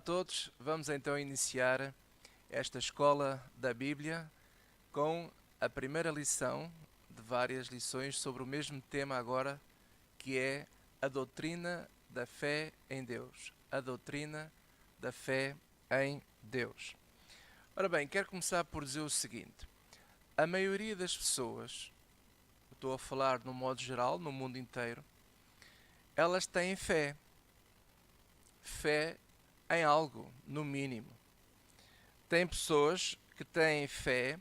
Todos, vamos então iniciar esta escola da Bíblia com a primeira lição de várias lições sobre o mesmo tema agora, que é a doutrina da fé em Deus. A doutrina da fé em Deus. Ora bem, quero começar por dizer o seguinte: a maioria das pessoas, estou a falar no modo geral, no mundo inteiro, elas têm fé. Fé em algo, no mínimo. Tem pessoas que têm fé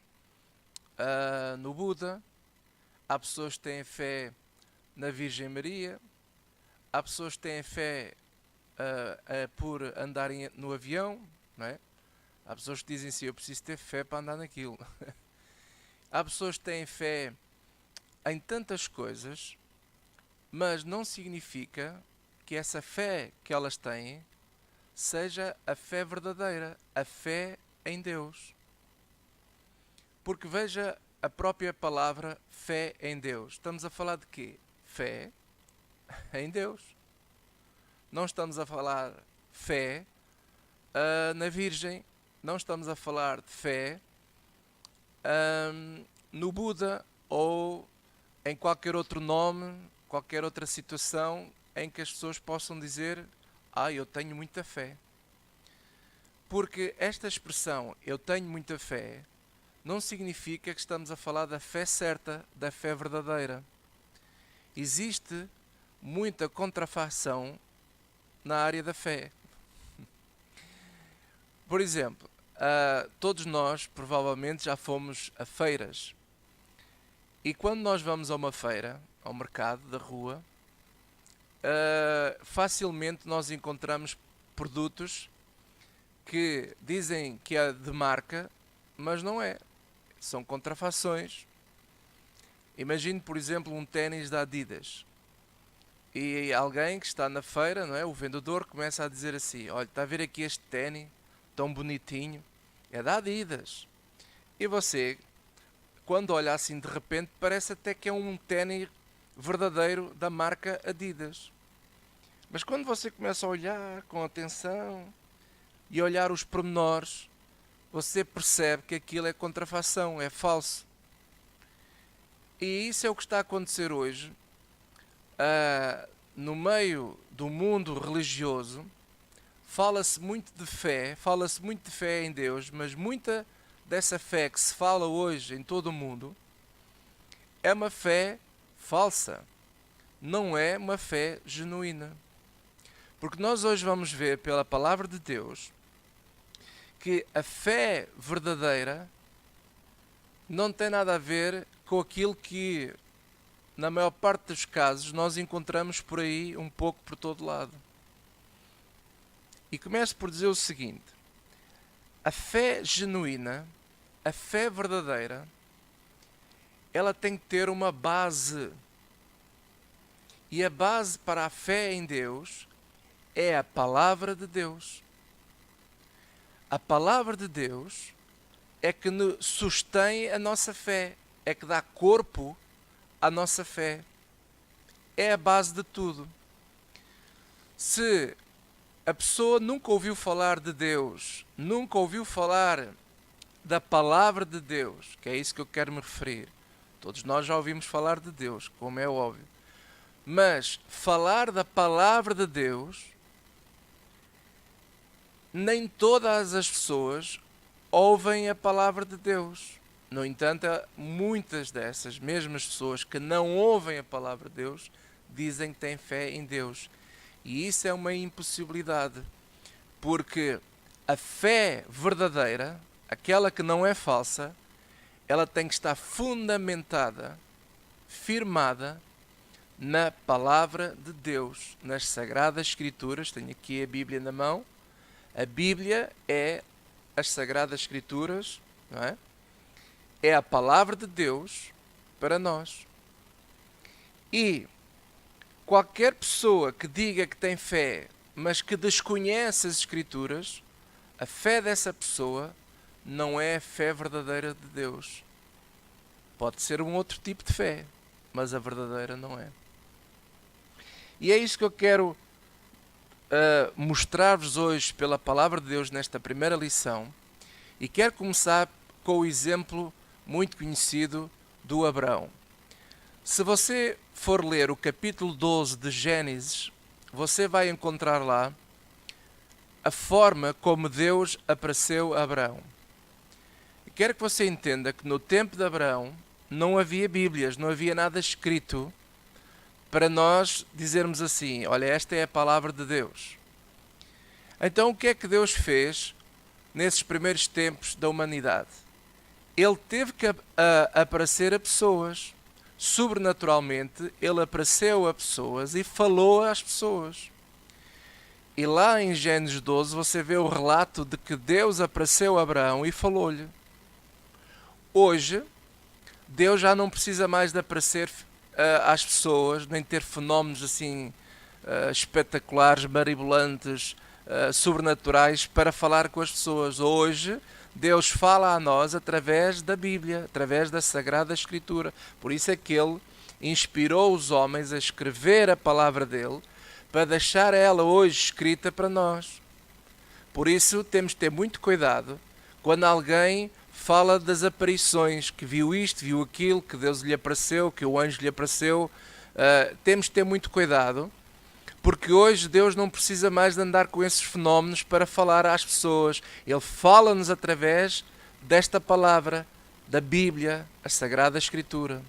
no Buda, há pessoas que têm fé na Virgem Maria, há pessoas que têm fé por andarem no avião, não é? Há pessoas que dizem assim, eu preciso ter fé para andar naquilo. Há pessoas que têm fé em tantas coisas, mas não significa que essa fé que elas têm seja a fé verdadeira, a fé em Deus. Porque veja a própria palavra fé em Deus. Estamos a falar de quê? Fé em Deus. Não estamos a falar fé na Virgem. Não estamos a falar de fé no Buda ou em qualquer outro nome, qualquer outra situação em que as pessoas possam dizer: eu tenho muita fé. Porque esta expressão, eu tenho muita fé, não significa que estamos a falar da fé certa, da fé verdadeira. Existe muita contrafação na área da fé. Por exemplo, todos nós provavelmente já fomos a feiras. E quando nós vamos a uma feira, ao mercado da rua, facilmente nós encontramos produtos que dizem que é de marca, mas não é. São contrafações. Imagine, por exemplo, um ténis da Adidas. E alguém que está na feira, não é? O vendedor começa a dizer assim: olha, está a ver aqui este ténis tão bonitinho? É da Adidas. E você, quando olha assim de repente, parece até que é um ténis verdadeiro da marca Adidas. Mas quando você começa a olhar com atenção e olhar os pormenores, você percebe que aquilo é contrafação, é falso. E isso é o que está a acontecer hoje no meio do mundo religioso. Fala-se muito de fé em Deus, mas muita dessa fé que se fala hoje em todo o mundo é uma fé falsa, não é uma fé genuína. Porque nós hoje vamos ver pela palavra de Deus que a fé verdadeira não tem nada a ver com aquilo que, na maior parte dos casos, nós encontramos por aí um pouco por todo lado. E começo por dizer o seguinte: a fé genuína, a fé verdadeira, ela tem que ter uma base. E a base para a fé em Deus é a palavra de Deus. A palavra de Deus é que sustém a nossa fé, é que dá corpo à nossa fé. É a base de tudo. Se a pessoa nunca ouviu falar de Deus, nunca ouviu falar da palavra de Deus, que é isso que eu quero me referir. Todos nós já ouvimos falar de Deus, como é óbvio. Mas falar da palavra de Deus, nem todas as pessoas ouvem a palavra de Deus. No entanto, muitas dessas mesmas pessoas que não ouvem a palavra de Deus dizem que têm fé em Deus. E isso é uma impossibilidade, porque a fé verdadeira, aquela que não é falsa, ela tem que estar fundamentada, firmada na palavra de Deus, nas Sagradas Escrituras. Tenho aqui a Bíblia na mão. A Bíblia é as Sagradas Escrituras, não é? É a palavra de Deus para nós. E qualquer pessoa que diga que tem fé, mas que desconhece as Escrituras, a fé dessa pessoa não é a fé verdadeira de Deus. Pode ser um outro tipo de fé, mas a verdadeira não é. E é isso que eu quero mostrar-vos hoje pela palavra de Deus nesta primeira lição e quero começar com o exemplo muito conhecido do Abraão. Se você for ler o capítulo 12 de Gênesis, você vai encontrar lá a forma como Deus apareceu a Abraão. E quero que você entenda que no tempo de Abraão não havia Bíblias, não havia nada escrito para nós dizermos assim, olha, esta é a palavra de Deus. Então o que é que Deus fez nesses primeiros tempos da humanidade? Ele teve que aparecer a pessoas. Sobrenaturalmente, ele apareceu a pessoas e falou às pessoas. E lá em Gênesis 12 você vê o relato de que Deus apareceu a Abraão e falou-lhe. Hoje, Deus já não precisa mais de aparecer às pessoas, nem ter fenómenos assim espetaculares, mirabolantes, sobrenaturais para falar com as pessoas. Hoje, Deus fala a nós através da Bíblia, através da Sagrada Escritura. Por isso é que Ele inspirou os homens a escrever a palavra dele, para deixar ela hoje escrita para nós. Por isso temos de ter muito cuidado quando alguém fala das aparições, que viu isto, viu aquilo, que Deus lhe apareceu, que o anjo lhe apareceu. Temos de ter muito cuidado, porque hoje Deus não precisa mais de andar com esses fenómenos para falar às pessoas. Ele fala-nos através desta palavra, da Bíblia, a Sagrada Escritura.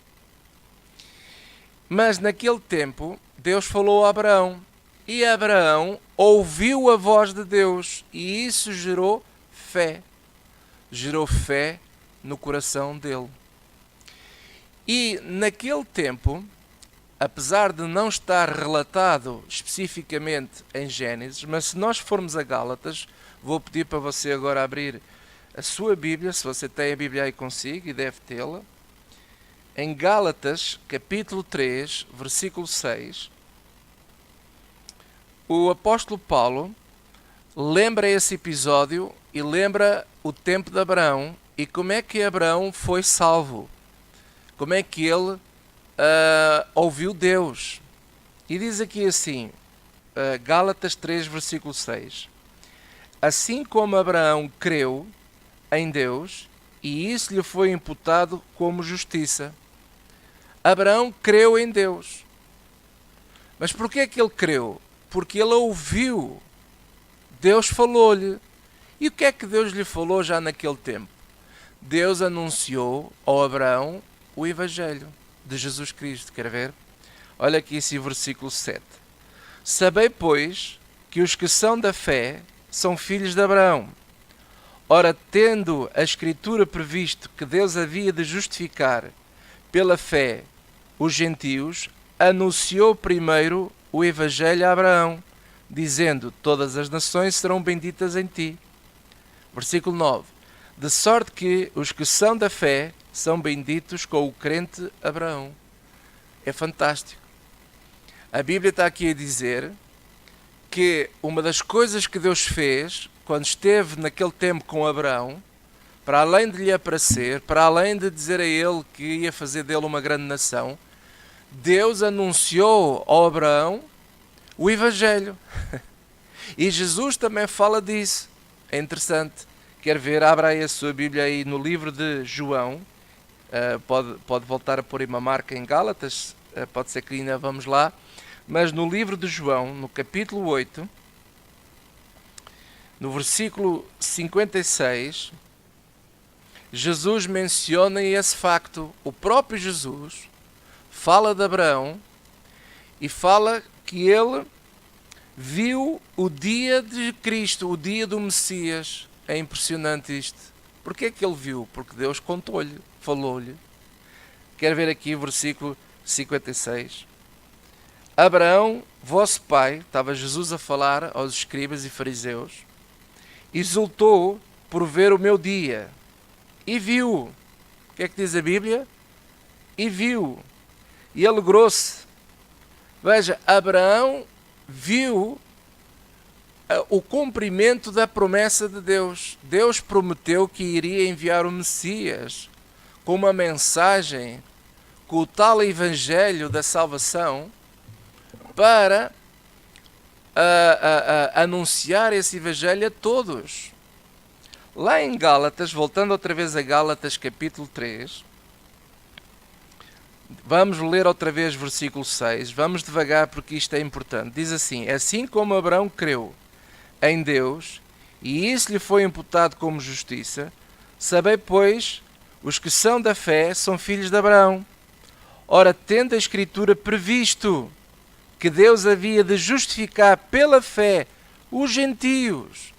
Mas naquele tempo, Deus falou a Abraão, e Abraão ouviu a voz de Deus, e isso gerou fé. Gerou fé no coração dele. E naquele tempo, apesar de não estar relatado especificamente em Gênesis, mas se nós formos a Gálatas, vou pedir para você agora abrir a sua Bíblia, se você tem a Bíblia aí consigo, e deve tê-la. Em Gálatas, capítulo 3, versículo 6, o apóstolo Paulo lembra esse episódio e lembra o tempo de Abraão e como é que Abraão foi salvo, como é que ele ouviu Deus. E diz aqui assim, Gálatas 3, versículo 6, assim como Abraão creu em Deus, e isso lhe foi imputado como justiça. Abraão creu em Deus. Mas porquê é que ele creu? Porque ele ouviu. Deus falou-lhe. E o que é que Deus lhe falou já naquele tempo? Deus anunciou ao Abraão o Evangelho de Jesus Cristo. Quer ver? Olha aqui esse versículo 7. Sabei, pois, que os que são da fé são filhos de Abraão. Ora, tendo a Escritura previsto que Deus havia de justificar pela fé os gentios, anunciou primeiro o Evangelho a Abraão, dizendo, todas as nações serão benditas em ti. Versículo 9. De sorte que os que são da fé são benditos com o crente Abraão. É fantástico. A Bíblia está aqui a dizer que uma das coisas que Deus fez, quando esteve naquele tempo com Abraão, para além de lhe aparecer, para além de dizer a ele que ia fazer dele uma grande nação, Deus anunciou ao Abraão o Evangelho. E Jesus também fala disso. É interessante. Quer ver? Abra aí a sua Bíblia aí no livro de João. Pode voltar a pôr uma marca em Gálatas. Pode ser que ainda vamos lá. Mas no livro de João, no capítulo 8, no versículo 56, Jesus menciona esse facto. O próprio Jesus fala de Abraão e fala que ele viu o dia de Cristo, o dia do Messias. É impressionante isto. Porquê é que ele viu? Porque Deus contou-lhe, falou-lhe. Quer ver aqui o versículo 56? Abraão, vosso pai, estava Jesus a falar aos escribas e fariseus, exultou por ver o meu dia e viu. O que é que diz a Bíblia? E viu. E alegrou-se. Veja, Abraão viu o cumprimento da promessa de Deus. Deus prometeu que iria enviar o Messias com uma mensagem, com o tal Evangelho da salvação, para a anunciar esse evangelho a todos. Lá em Gálatas, voltando outra vez a Gálatas capítulo 3, vamos ler outra vez versículo 6, vamos devagar porque isto é importante. Diz assim: assim como Abraão creu em Deus, e isso lhe foi imputado como justiça, sabei, pois, os que são da fé são filhos de Abraão. Ora, tendo a Escritura previsto que Deus havia de justificar pela fé os gentios,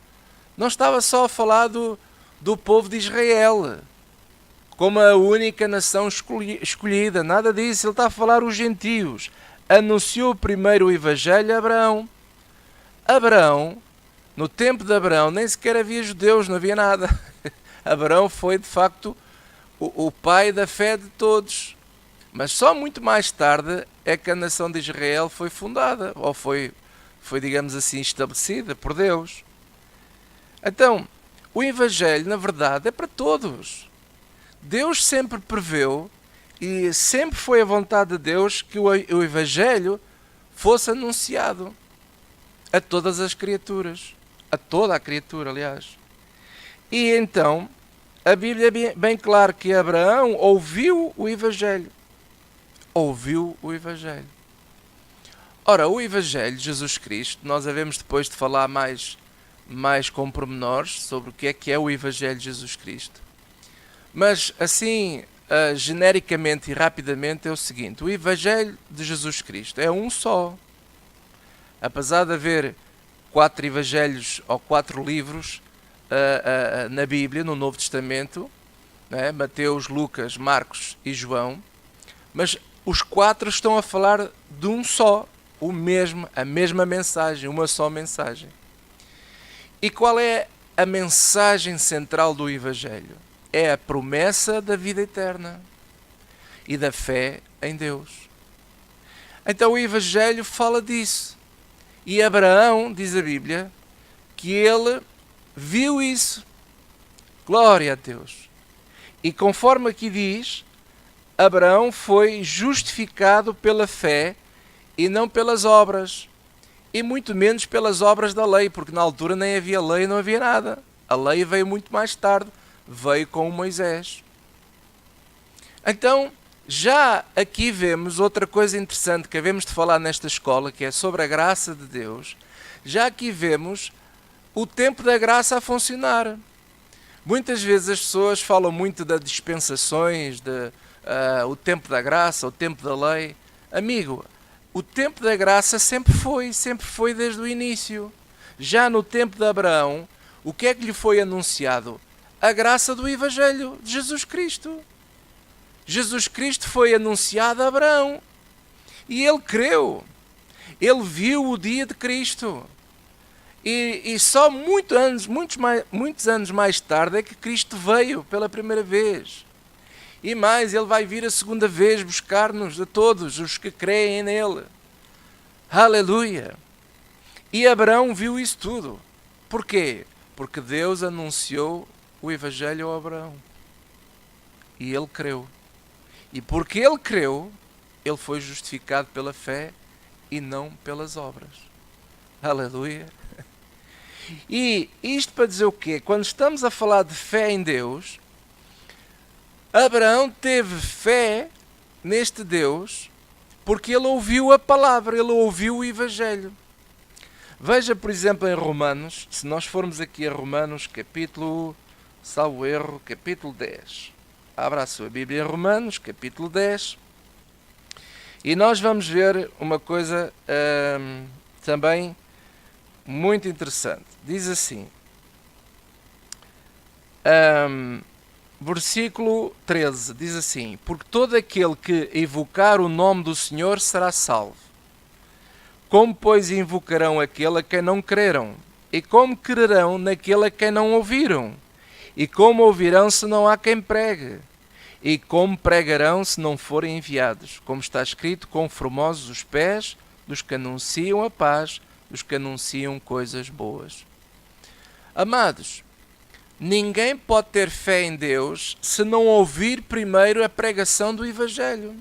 não estava só a falar do povo de Israel como a única nação escolhida, nada disso. Ele está a falar os gentios. Anunciou primeiro o evangelho a Abraão. Abraão, no tempo de Abraão, nem sequer havia judeus, não havia nada. Abraão foi, de facto, o pai da fé de todos. Mas só muito mais tarde é que a nação de Israel foi fundada, ou foi, digamos assim, estabelecida por Deus. Então, o evangelho, na verdade, é para todos. Deus sempre preveu e sempre foi a vontade de Deus que o evangelho fosse anunciado a todas as criaturas, a toda a criatura, aliás. E então, a Bíblia é bem claro que Abraão ouviu o evangelho. Ouviu o evangelho. Ora, o evangelho de Jesus Cristo, nós havemos depois de falar mais com pormenores sobre o que é o evangelho de Jesus Cristo. Mas assim, genericamente e rapidamente, é o seguinte: o evangelho de Jesus Cristo é um só. Apesar de haver 4 evangelhos ou 4 livros na Bíblia, no Novo Testamento, né? Mateus, Lucas, Marcos e João, mas os 4 estão a falar de um só, a mesma mensagem, uma só mensagem. E qual é a mensagem central do evangelho? É a promessa da vida eterna e da fé em Deus. Então o evangelho fala disso. E Abraão, diz a Bíblia, que ele viu isso. Glória a Deus. E conforme aqui diz, Abraão foi justificado pela fé e não pelas obras. E muito menos pelas obras da lei, porque na altura nem havia lei, não havia nada. A lei veio muito mais tarde. Veio com Moisés. Então, já aqui vemos outra coisa interessante que havemos de falar nesta escola, que é sobre a graça de Deus. Já aqui vemos o tempo da graça a funcionar. Muitas vezes as pessoas falam muito das dispensações, o tempo da graça, o tempo da lei. Amigo, o tempo da graça sempre foi desde o início. Já no tempo de Abraão, o que é que lhe foi anunciado? A graça do evangelho de Jesus Cristo. Jesus Cristo foi anunciado a Abraão. E ele creu. Ele viu o dia de Cristo. E só muitos anos mais tarde é que Cristo veio pela primeira vez. E mais, ele vai vir a segunda vez buscar-nos a todos os que creem nele. Aleluia! E Abraão viu isso tudo. Porquê? Porque Deus anunciou o evangelho a Abraão. E ele creu. E porque ele creu, ele foi justificado pela fé e não pelas obras. Aleluia! E isto para dizer o quê? Quando estamos a falar de fé em Deus, Abraão teve fé neste Deus porque ele ouviu a palavra, ele ouviu o evangelho. Veja, por exemplo, em Romanos, se nós formos aqui a Romanos, capítulo 10. Abra a sua Bíblia em Romanos, capítulo 10. E nós vamos ver uma coisa também muito interessante. Diz assim, versículo 13, diz assim: porque todo aquele que invocar o nome do Senhor será salvo. Como, pois, invocarão aquele a quem não creram? E como crerão naquele a quem não ouviram? E como ouvirão se não há quem pregue? E como pregarão se não forem enviados? Como está escrito, quão formosos os pés dos que anunciam a paz, dos que anunciam coisas boas. Amados, ninguém pode ter fé em Deus se não ouvir primeiro a pregação do Evangelho.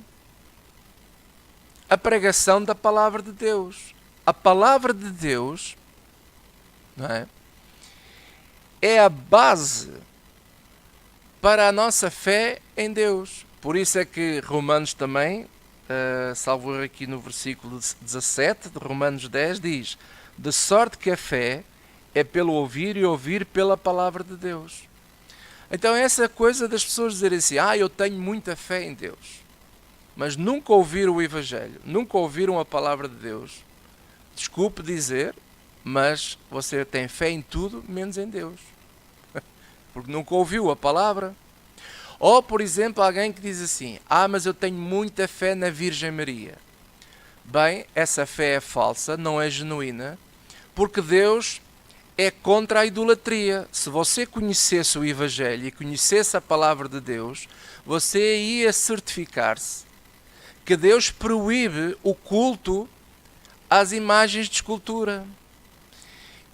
A pregação da palavra de Deus. a palavra de Deus, não é? É a base para a nossa fé em Deus. Por isso é que Romanos também, salvo aqui no versículo 17 de Romanos 10, diz: de sorte que a fé é pelo ouvir e ouvir pela palavra de Deus. Então essa coisa das pessoas dizerem assim: eu tenho muita fé em Deus, mas nunca ouviram o Evangelho, nunca ouviram a palavra de Deus. Desculpe dizer, mas você tem fé em tudo menos em Deus, porque nunca ouviu a palavra. Ou, por exemplo, alguém que diz assim: mas eu tenho muita fé na Virgem Maria. Bem, essa fé é falsa, não é genuína, porque Deus é contra a idolatria. Se você conhecesse o Evangelho e conhecesse a palavra de Deus, você ia certificar-se que Deus proíbe o culto às imagens de escultura.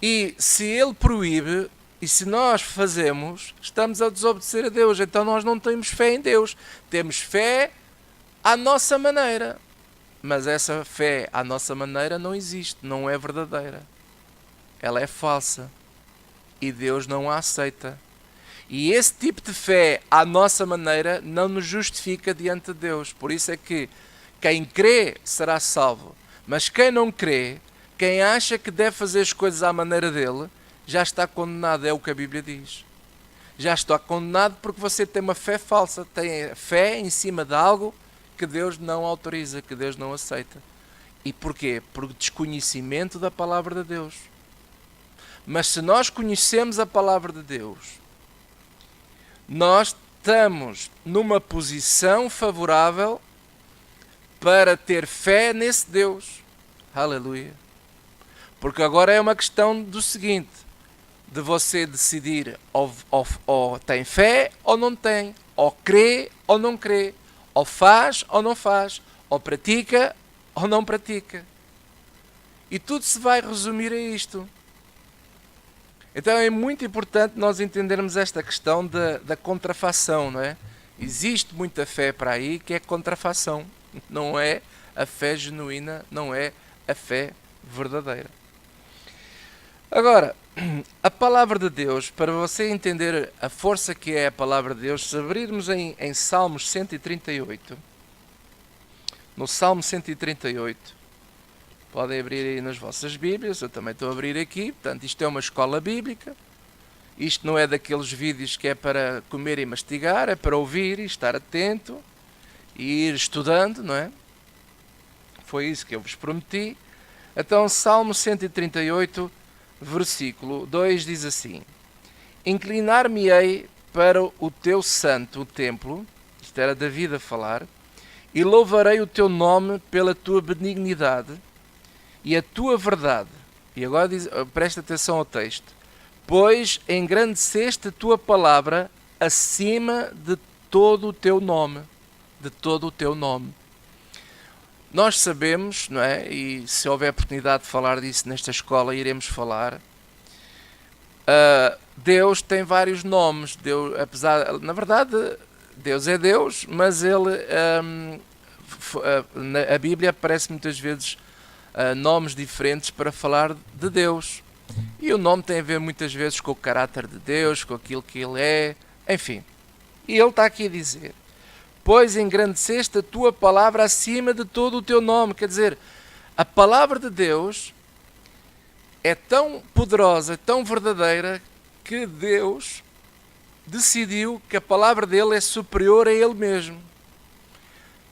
E se Ele proíbe, e se nós fazemos, estamos a desobedecer a Deus. Então nós não temos fé em Deus. Temos fé à nossa maneira. Mas essa fé à nossa maneira não existe, não é verdadeira. Ela é falsa. E Deus não a aceita. E esse tipo de fé à nossa maneira não nos justifica diante de Deus. Por isso é que quem crê será salvo. Mas quem não crê, quem acha que deve fazer as coisas à maneira dele, já está condenado, é o que a Bíblia diz. Já está condenado porque você tem uma fé falsa, tem fé em cima de algo que Deus não autoriza, que Deus não aceita. E porquê? Por desconhecimento da palavra de Deus. Mas se nós conhecemos a palavra de Deus, nós estamos numa posição favorável para ter fé nesse Deus. Aleluia. Porque agora é uma questão do seguinte: de você decidir ou tem fé ou não tem, ou crê ou não crê, ou faz ou não faz, ou pratica ou não pratica. E tudo se vai resumir a isto. Então é muito importante nós entendermos esta questão da contrafação, não é? Existe muita fé para aí que é contrafação. Não é a fé genuína, não é a fé verdadeira. Agora, a palavra de Deus, para você entender a força que é a palavra de Deus, se abrirmos em Salmos 138, no Salmo 138, podem abrir aí nas vossas Bíblias, eu também estou a abrir aqui, portanto isto é uma escola bíblica, isto não é daqueles vídeos que é para comer e mastigar, é para ouvir e estar atento e ir estudando, não é? Foi isso que eu vos prometi. Então, Salmo 138, versículo 2 diz assim: inclinar-me-ei para o teu santo templo, isto era David a falar, e louvarei o teu nome pela tua benignidade e a tua verdade. E agora diz, presta atenção ao texto: pois engrandeceste a tua palavra acima de todo o teu nome. De todo o teu nome. Nós sabemos, não é? E se houver oportunidade de falar disso nesta escola, iremos falar. Deus tem vários nomes. Deus, na verdade, Deus é Deus, mas Ele, a Bíblia aparece muitas vezes nomes diferentes para falar de Deus. E o nome tem a ver muitas vezes com o caráter de Deus, com aquilo que Ele é, enfim. E Ele está aqui a dizer: pois engrandeceste a tua palavra acima de todo o teu nome. Quer dizer, a palavra de Deus é tão poderosa, tão verdadeira, que Deus decidiu que a palavra dele é superior a ele mesmo.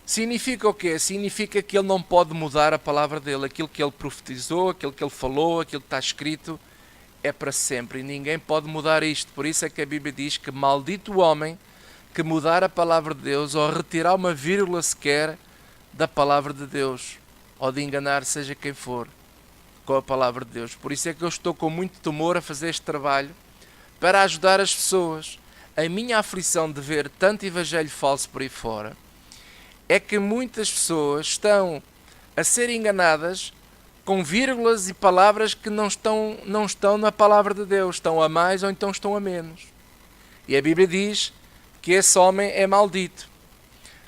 Significa o quê? Significa que ele não pode mudar a palavra dele. Aquilo que ele profetizou, aquilo que ele falou, aquilo que está escrito, é para sempre. E ninguém pode mudar isto. Por isso é que a Bíblia diz que maldito o homem que mudar a palavra de Deus ou retirar uma vírgula sequer da palavra de Deus, ou de enganar seja quem for com a palavra de Deus. Por isso é que eu estou com muito temor a fazer este trabalho para ajudar as pessoas. A minha aflição de ver tanto evangelho falso por aí fora é que muitas pessoas estão a ser enganadas com vírgulas e palavras que não estão na palavra de Deus, estão a mais ou então estão a menos. E a Bíblia diz que esse homem é maldito.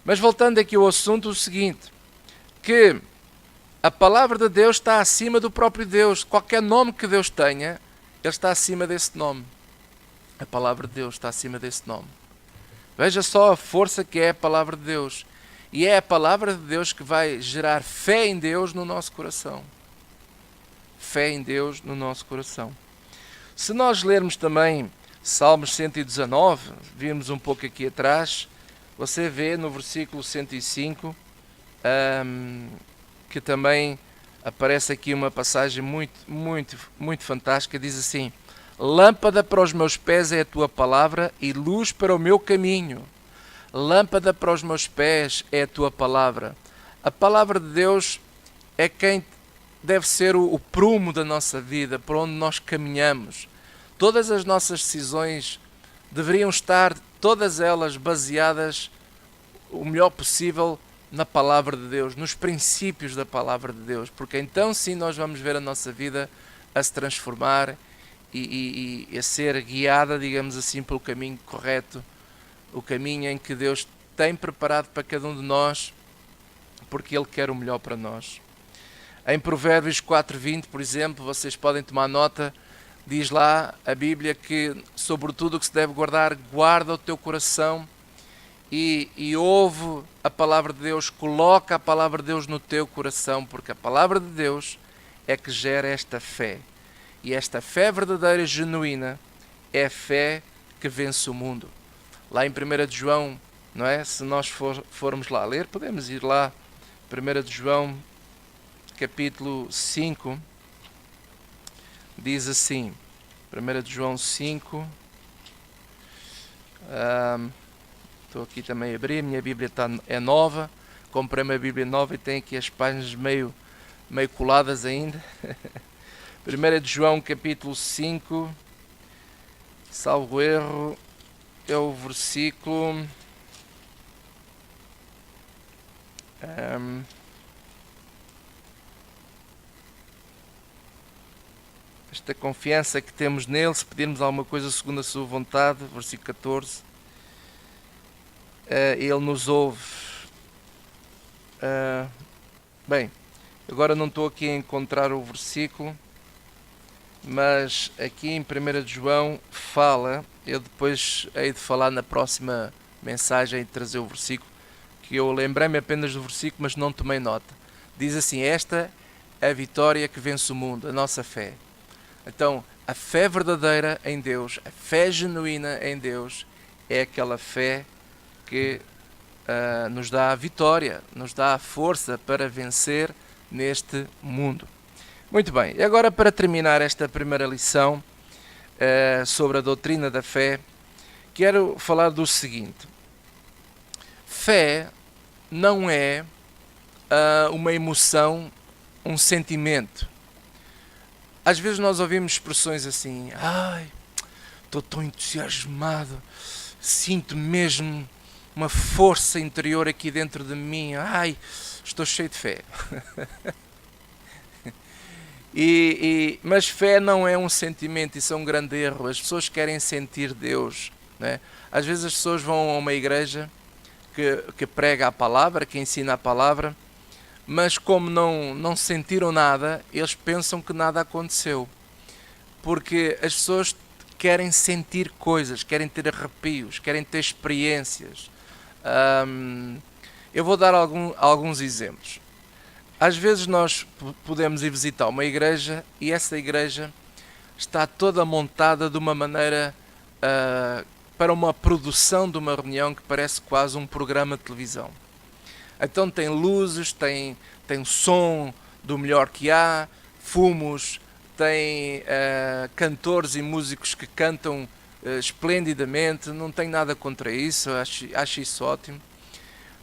Mas voltando aqui ao assunto, o seguinte, que A palavra de Deus está acima do próprio Deus. Qualquer nome que Deus tenha, Ele está acima desse nome. A palavra de Deus está acima desse nome. Veja só a força que é a palavra de Deus. E é a palavra de Deus que vai gerar fé em Deus no nosso coração. Fé em Deus no nosso coração. Se nós lermos também Salmos 119, vimos um pouco aqui atrás, você vê no versículo 105 que também aparece aqui uma passagem muito fantástica. Diz assim: lâmpada para os meus pés é a tua palavra e luz para o meu caminho. Lâmpada para os meus pés é a tua palavra. A palavra de Deus é quem deve ser o prumo da nossa vida, por onde nós caminhamos. Todas as nossas decisões deveriam estar, todas elas, baseadas o melhor possível na palavra de Deus, nos princípios da palavra de Deus, porque então sim nós vamos ver a nossa vida a se transformar e a ser guiada, digamos assim, pelo caminho correto, o caminho em que Deus tem preparado para cada um de nós, porque Ele quer o melhor para nós. Em Provérbios 4:20, por exemplo, vocês podem tomar nota, diz lá a Bíblia que sobre tudo o que se deve guardar, guarda o teu coração e ouve a palavra de Deus, coloca a palavra de Deus no teu coração, porque a palavra de Deus é que gera esta fé. E esta fé verdadeira e genuína é a fé que vence o mundo. Lá em 1 de João, não é? Se nós formos lá ler, podemos ir lá, 1 de João, capítulo 5, diz assim, 1 de João 5, estou aqui também a abrir, a minha Bíblia é nova, comprei uma Bíblia nova e tem aqui as páginas meio coladas ainda. 1 de João capítulo 5, salvo erro, é o versículo... esta confiança que temos nele, se pedirmos alguma coisa segundo a sua vontade, versículo 14, ele nos ouve. Bem, agora não estou aqui a encontrar o versículo, mas aqui em 1 de João fala, eu depois hei de falar na próxima mensagem e trazer o versículo, que eu lembrei-me apenas do versículo, mas não tomei nota. Diz assim: esta é a vitória que vence o mundo, a nossa fé. Então, a fé verdadeira em Deus, a fé genuína em Deus, é aquela fé que nos dá a vitória, nos dá a força para vencer neste mundo. Muito bem, e agora para terminar esta primeira lição sobre a doutrina da fé, quero falar do seguinte: fé não é uma emoção, um sentimento. Às vezes nós ouvimos expressões assim: ai, estou tão entusiasmado, sinto mesmo uma força interior aqui dentro de mim, ai, estou cheio de fé. Mas fé não é um sentimento, isso é um grande erro. As pessoas querem sentir Deus, né? Às vezes as pessoas vão a uma igreja que prega a palavra, que ensina a palavra, mas como não sentiram nada, eles pensam que nada aconteceu. Porque as pessoas querem sentir coisas, querem ter arrepios, querem ter experiências. Eu vou dar alguns exemplos. Às vezes nós podemos ir visitar uma igreja e essa igreja está toda montada de uma maneira para uma produção de uma reunião que parece quase um programa de televisão. Então tem luzes, tem som do melhor que há, fumos, tem cantores e músicos que cantam esplendidamente, não tenho nada contra isso, acho isso ótimo.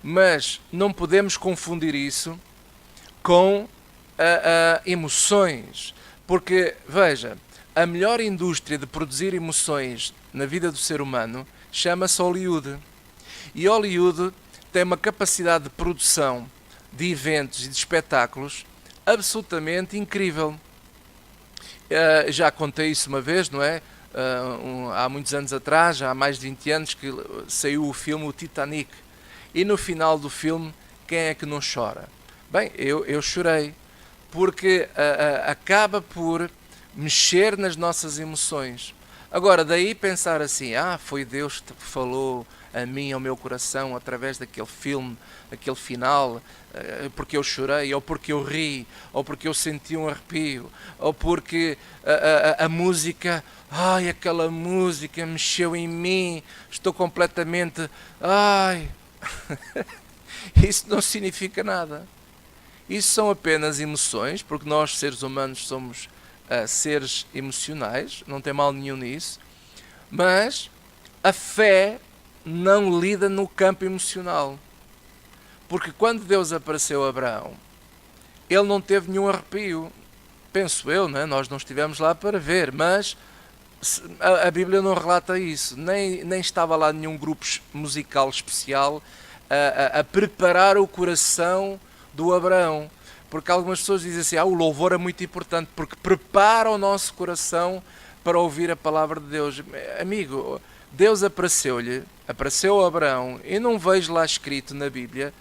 Mas não podemos confundir isso com emoções, porque, veja, a melhor indústria de produzir emoções na vida do ser humano chama-se Hollywood. E Hollywood tem uma capacidade de produção de eventos e de espetáculos absolutamente incrível. Já contei isso uma vez, não é? Há muitos anos atrás, há mais de 20 anos, que saiu o filme O Titanic. E no final do filme, quem é que não chora? Bem, eu chorei, porque acaba por mexer nas nossas emoções. Agora, daí pensar assim, foi Deus que falou a mim, ao meu coração, através daquele filme, aquele final, porque eu chorei, ou porque eu ri, ou porque eu senti um arrepio, ou porque a música, aquela música mexeu em mim, estou completamente, isso não significa nada. Isso são apenas emoções, porque nós, seres humanos, somos seres emocionais, não tem mal nenhum nisso, mas a fé não lida no campo emocional. Porque quando Deus apareceu a Abraão, ele não teve nenhum arrepio. Penso eu, né? Nós não estivemos lá para ver, mas a Bíblia não relata isso. Nem estava lá nenhum grupo musical especial a preparar o coração do Abraão. Porque algumas pessoas dizem assim, o louvor é muito importante, porque prepara o nosso coração para ouvir a palavra de Deus. Amigo, Deus apareceu a Abraão, e não vejo lá escrito na Bíblia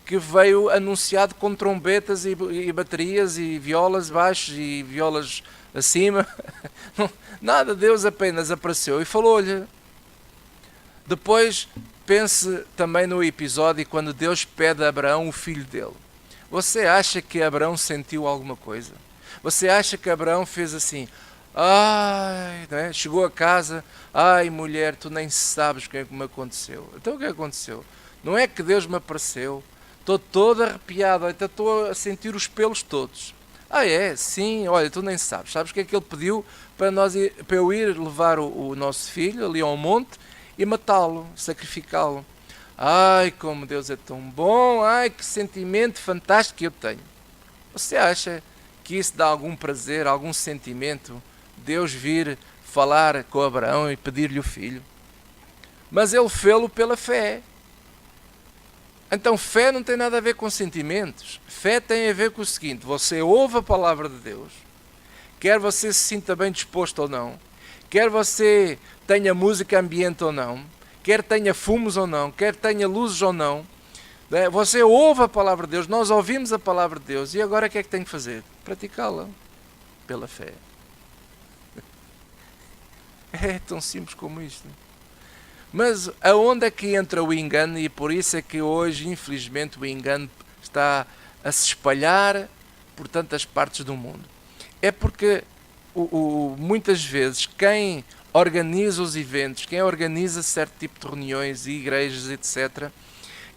que veio anunciado com trombetas e baterias e violas baixos e violas acima. Nada, Deus apenas apareceu e falou-lhe. Depois pense também no episódio quando Deus pede a Abraão o filho dele. Você acha que Abraão sentiu alguma coisa? Você acha que Abraão fez assim, né? Chegou a casa, mulher, tu nem sabes o que é que me aconteceu. Então o que aconteceu? Não é que Deus me apareceu, estou todo arrepiado, estou a sentir os pelos todos. Sim, olha, tu nem sabes. Sabes o que é que ele pediu para eu ir levar o nosso filho ali ao monte e matá-lo, sacrificá-lo. Como Deus é tão bom, que sentimento fantástico que eu tenho. Você acha que isso dá algum prazer, algum sentimento, Deus vir falar com Abraão e pedir-lhe o filho? Mas ele fê-lo pela fé. Então fé não tem nada a ver com sentimentos. Fé tem a ver com o seguinte, você ouve a palavra de Deus, quer você se sinta bem disposto ou não, quer você tenha música ambiente ou não, quer tenha fumos ou não, quer tenha luzes ou não, você ouve a palavra de Deus, nós ouvimos a palavra de Deus, e agora o que é que tem que fazer? Praticá-la pela fé. É tão simples como isto. Mas aonde é que entra o engano? E por isso é que hoje, infelizmente, o engano está a se espalhar por tantas partes do mundo. É porque muitas vezes quem organiza os eventos, quem organiza certo tipo de reuniões e igrejas, etc.,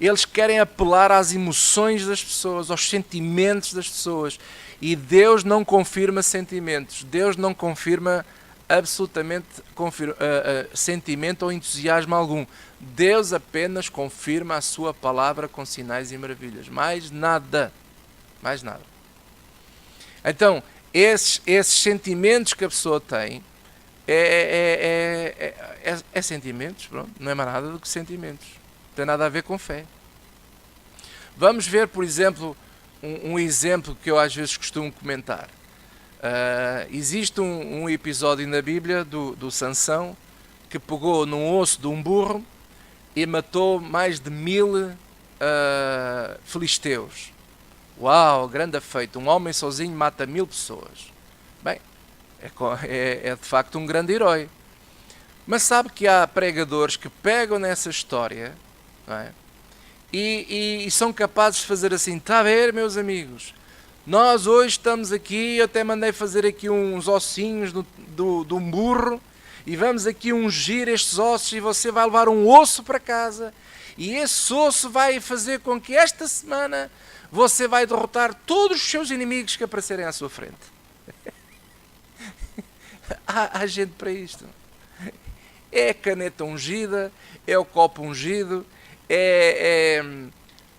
eles querem apelar às emoções das pessoas, aos sentimentos das pessoas. E Deus não confirma sentimentos. Deus não confirma absolutamente sentimento ou entusiasmo algum. Deus apenas confirma a sua palavra com sinais e maravilhas. Mais nada. Mais nada. Então, esses sentimentos que a pessoa tem é sentimentos, pronto, não é mais nada do que sentimentos. Não tem nada a ver com fé. Vamos ver, por exemplo, um exemplo que eu às vezes costumo comentar. Existe um episódio na Bíblia do Sansão que pegou num osso de um burro e matou mais de 1000 filisteus. Uau, grande feito! Um homem sozinho mata 1000 pessoas. Bem, é de facto um grande herói. Mas sabe que há pregadores que pegam nessa história, não é? E são capazes de fazer assim, está a ver, meus amigos? Nós hoje estamos aqui, eu até mandei fazer aqui uns ossinhos de um burro, e vamos aqui ungir estes ossos, e você vai levar um osso para casa, e esse osso vai fazer com que esta semana você vai derrotar todos os seus inimigos que aparecerem à sua frente. há gente para isto. É a caneta ungida, é o copo ungido,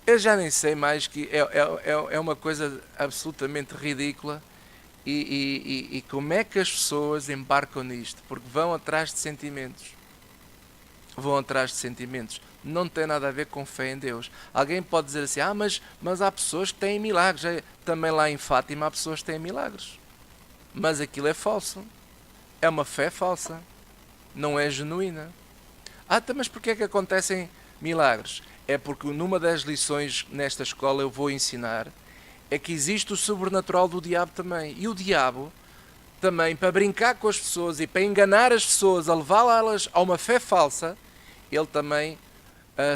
eu já nem sei mais, que é uma coisa absolutamente ridícula. E como é que as pessoas embarcam nisto? Porque vão atrás de sentimentos. Vão atrás de sentimentos. Não tem nada a ver com fé em Deus. Alguém pode dizer assim, mas há pessoas que têm milagres. Também lá em Fátima há pessoas que têm milagres. Mas aquilo é falso. É uma fé falsa. Não é genuína. Mas porquê é que acontecem milagres? É porque numa das lições nesta escola eu vou ensinar é que existe o sobrenatural do diabo também. E o diabo também, para brincar com as pessoas e para enganar as pessoas, a levá-las a uma fé falsa, ele também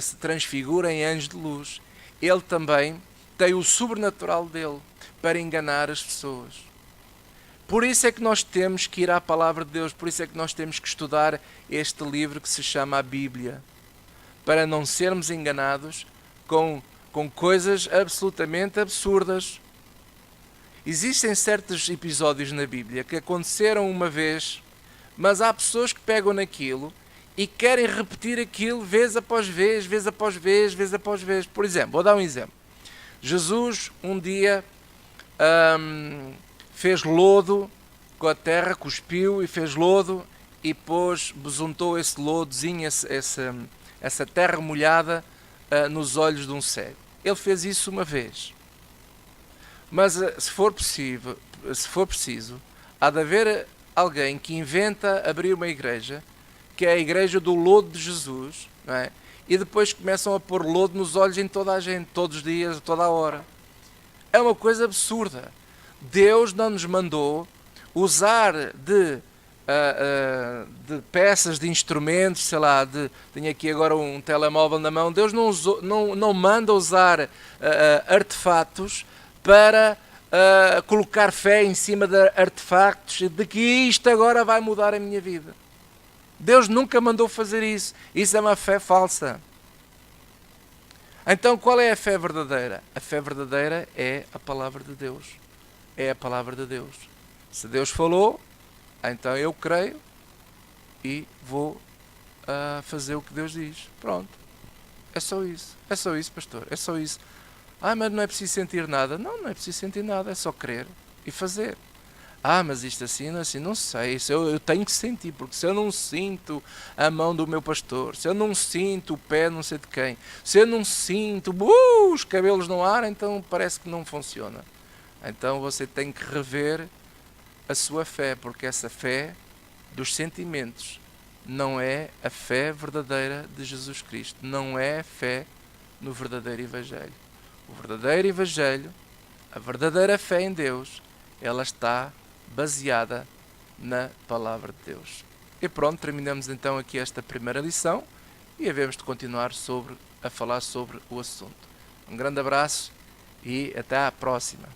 se transfigura em anjo de luz. Ele também tem o sobrenatural dele para enganar as pessoas. Por isso é que nós temos que ir à palavra de Deus, por isso é que nós temos que estudar este livro que se chama a Bíblia, para não sermos enganados com coisas absolutamente absurdas. Existem certos episódios na Bíblia que aconteceram uma vez, mas há pessoas que pegam naquilo e querem repetir aquilo vez após vez, vez após vez, vez após vez. Por exemplo, vou dar um exemplo. Jesus um dia fez lodo com a terra, cuspiu e fez lodo e depois besuntou esse lodozinho, essa terra molhada nos olhos de um cego. Ele fez isso uma vez. Mas se for preciso, há de haver alguém que inventa abrir uma igreja, que é a igreja do lodo de Jesus, não é? E depois começam a pôr lodo nos olhos em toda a gente, todos os dias, toda a hora. É uma coisa absurda. Deus não nos mandou usar de peças, de instrumentos, sei lá, tenho aqui agora um telemóvel na mão. Deus não manda usar artefatos para colocar fé em cima de artefactos, de que isto agora vai mudar a minha vida. Deus nunca mandou fazer isso. Isso é uma fé falsa. Então, qual é a fé verdadeira? A fé verdadeira é a palavra de Deus. É a palavra de Deus. Se Deus falou, então eu creio e vou fazer o que Deus diz. Pronto. É só isso. É só isso, pastor. É só isso. Mas não é preciso sentir nada. Não é preciso sentir nada. É só crer e fazer. Mas isto assim, não sei. Isso eu tenho que sentir, porque se eu não sinto a mão do meu pastor, se eu não sinto o pé não sei de quem, se eu não sinto os cabelos no ar, então parece que não funciona. Então você tem que rever a sua fé, porque essa fé dos sentimentos não é a fé verdadeira de Jesus Cristo, não é a fé no verdadeiro Evangelho. O verdadeiro Evangelho, a verdadeira fé em Deus, ela está baseada na palavra de Deus. E pronto, terminamos então aqui esta primeira lição e havemos de continuar a falar sobre o assunto. Um grande abraço e até à próxima.